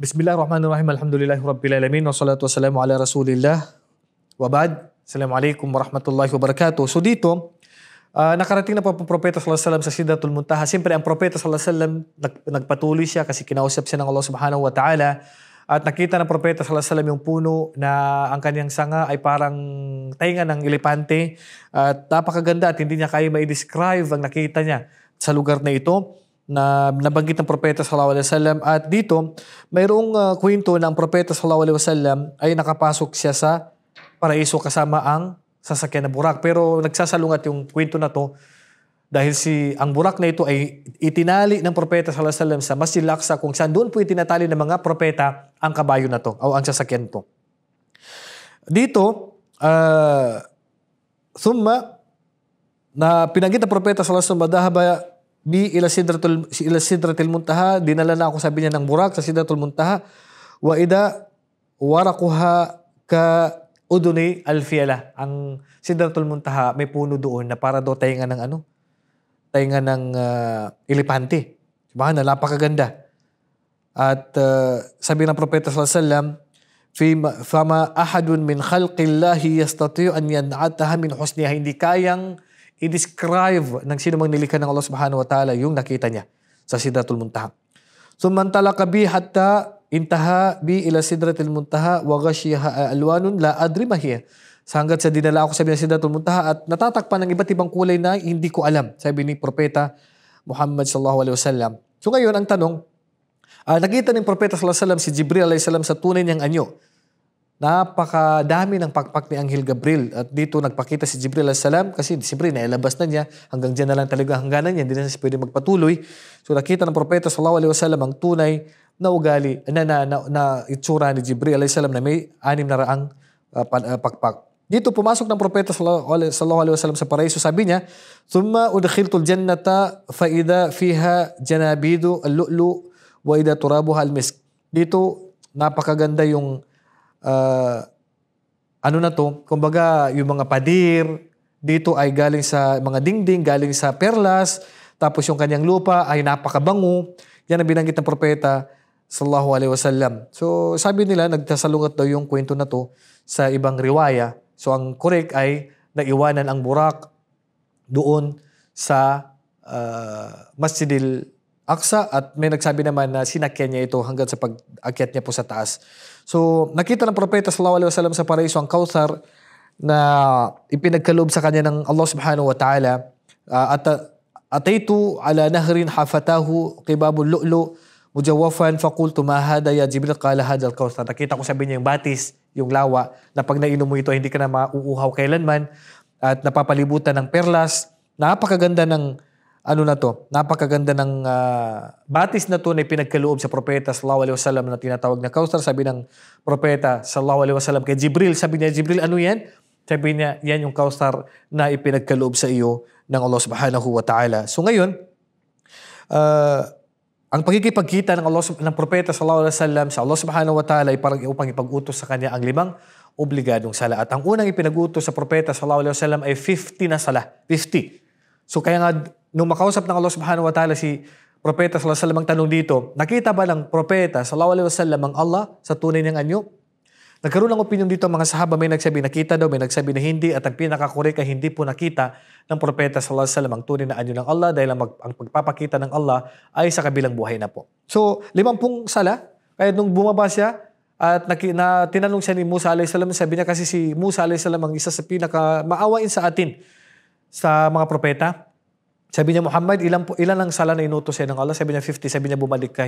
Bismillahirrahmanirrahim. Alhamdulillahirabbil alamin wassalatu wassalamu ala Rasulillah. Wa ba'd. Assalamualaikum warahmatullahi wabarakatuh. So dito, nakarating na po ang propeta sallallahu alaihi wasallam sa Sidratul Muntaha. Siyempre ang propeta sallallahu alaihi wasallam nagpatuloy siya kasi kinausap siya ng Allah Subhanahu wa Ta'ala. At nakita ng propeta sallallahu alaihi wasallam yung puno na ang kanyang sanga ay parang tainga ng elepante. At napakaganda at hindi niya kaya ma-describe ang nakita niya sa lugar na ito na nabanggit ng propeta sallallahu alaihi wasallam. At dito, mayroong kwento na ang propeta sallallahu alaihi wasallam ay nakapasok siya sa paraiso kasama ang sasakyan na burak. Pero nagsasalungat yung kwento na to dahil ang burak na ito ay itinali ng propeta sallallahu alaihi wasallam sa Masjid Al-Aqsa kung saan doon po itinatali ng mga propeta ang kabayo na to o ang sasakyan to. Dito, thumma na pinanggit ng propeta sallallahu alaihi wasallam madahaba ila sidratil muntaha, dinala na ako sabi niya ng burak sa sidratul muntaha, wa ida waraquha ka uduni alfiala. Ang sidratul muntaha may puno doon na para daw tainga ng tainga ng elepante. Subhanallah, napakaganda. At sabi ng propeta sallallahu alaihi wasallam, fama ahadun min khalqillahi yastati'u an yan'ataha min husniha. Hindi kayang i-describe ng sino mang nilikha ng Allah Subhanahu wa Ta'ala yung nakita niya sa Sidratul Muntaha. Sumantalaka bi hatta intaha bi ila Sidratul Muntaha wa ghashiyaha alwanun la adri ma hiya. Hanggat sa dinala ako sa Sidratul Muntaha at natatakpan ng iba't ibang kulay na hindi ko alam, sabi ni Propeta Muhammad sallallahu alaihi wasallam. So ngayon ang tanong, nakita ng Propeta sallallahu alaihi wasallam si Jibril alaihi salam sa tunay niyang anyo. Napakadami ng pakpak ni Anghel Gabriel. At dito nagpakita si Jibril alayhis salam kasi siyempre nailabas na niya. Hanggang dyan na lang talaga hangganan niya. Hindi na siya pwede magpatuloy. So nakita ng propeta sallallahu alaihi wasallam ang tunay na ugali, na itsura ni Jibril alayhis salam na may 600 pakpak. Dito pumasok ng propeta sallallahu alaihi wasallam sa paraiso. Sabi niya, "Thumma udkhiltul jannata fa idha fiha janabidu al-lu'lu wa idha turabuha al-misk." Dito napakaganda yung kumbaga yung mga padir, dito ay galing sa mga dingding, galing sa perlas, tapos yung kanyang lupa ay napakabango. Yan ang binanggit ng propeta sallallahu alaihi wasallam. So sabi nila, nagsasalungat daw yung kwento na to sa ibang riwaya. So ang correct ay naiwanan ang burak doon sa Masjidil Aqsa at may nagsabi naman na sinakyan niya ito hanggang sa pag-akyat niya po sa taas. So, nakita ng propeta sallallahu alaihi wasallam sa paraiso ang Kautsar na ipinagkaloob sa kanya ng Allah Subhanahu wa Ta'ala. Ataitu ala nahrin hafatahu qibabul lu'lu mujawwafan faqultu ma hada ya Jibril qala hada al-Kautsar. Nakita ko sabi niya yung batis, yung lawa na pag nainom mo ito hindi ka na mauuhaw kailanman at napapalibutan ng perlas. Napakaganda ng napakaganda ng batis na to na pinagkaloob sa propeta sallallahu alaihi wasallam na tinatawag na Kautsar. Sabi ng propeta sallallahu alaihi wasallam kay Jibril, sabi niya, Jibril, ano yan? Sabi niya, yan yung Kautsar na ipinagkaloob sa iyo ng Allah Subhanahu wa Ta'ala. So ngayon, ang pagkikipagkita ng propeta sallallahu alaihi wasallam sa Allah Subhanahu wa Ta'ala ay parang upang ipag-utos sa kanya ang 5 obligadong sala. At ang unang ipinag-utos sa propeta sallallahu alaihi wasallam ay 50 na sala. 50. So kaya nga, nung makausap ng Allah Subhanahu wa Ta'ala si propeta sallallahu alaihi wasallam ang tanong dito, nakita ba ng propeta sallallahu alaihi wasallam ang Allah sa tunay niyang anyo? Nagkaroon ng opinion dito ang mga sahaba, may nagsabi nakita daw, may nagsabi na hindi, at ang pinaka-correct ay hindi po nakita ng propeta sallallahu alaihi wasallam ang tunay na anyo ng Allah dahil ang pagpapakita ng Allah ay sa kabilang buhay na po. So, 50 sala, kaya nung bumaba siya at tinanong siya ni Musa alaihi salam, sabi niya kasi si Musa alaihi salam ang isa sa pinaka-maawain sa atin sa mga propeta. Sabi niya, Muhammad, ilan ang sala na inutos sa'yo ng Allah? Sabi niya, 50. Sabi niya, bumalik ka.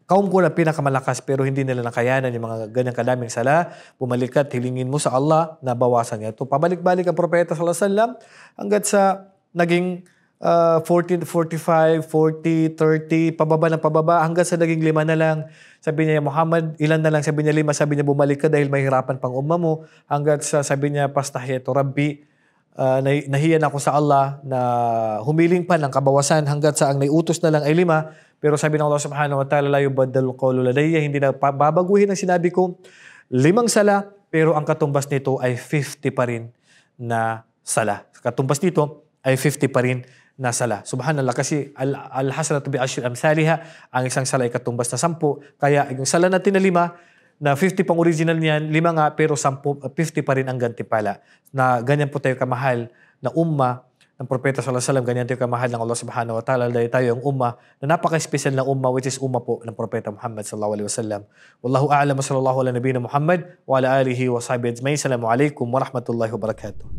Kaum ko na pinakamalakas pero hindi nila nakayanan yung mga ganyang kadaming sala. Bumalik ka at hilingin mo sa Allah na bawasan niya. Ito, pabalik-balik ang propeta sallallahu alaihi wasallam hanggat sa naging 40, 45, 40, 30, pababa ng pababa, hanggang sa naging 5 na lang. Sabi niya, Muhammad, ilan na lang? Sabi niya 5. Sabi niya, bumalik ka dahil mahirapan pang umma mo. Hanggat sa sabi niya, pastahiyatu Rabbi, nahiyan ako sa Allah na humiling pa ng kabawasan hanggat sa ang naiutos na lang ay 5. Pero sabi ng Allah Subhanahu wa Ta'ala, la yubaddalu qawlu ladayya, hindi na babaguhin ang sinabi ko. 5 sala, pero ang katumbas nito ay 50 pa rin na sala. Katumbas nito ay 50 pa rin na sala. Subhanallah, kasi al-hasanatu bi ashri amsalha, ang isang sala ay katumbas na 10. Kaya yung sala natin na 5, na 50 pang original niyan, 5 nga, pero 50 pa rin ang gantipala. Na ganyan po tayo kamahal na umma ng Propeta sallallahu alaihi wasallam, ganyan tayo kamahal ng Allah subhanahu wa ta'ala, dahil tayo ang umma na napaka-special na umma, which is umma po ng Propeta Muhammad sallallahu alaihi wasallam. Wallahu a'lam, sallallahu ala nabiyina Muhammad wa ala alihi wa sahbihi ajma'in. Assalamu alaikum wa rahmatullahi wa barakatuh.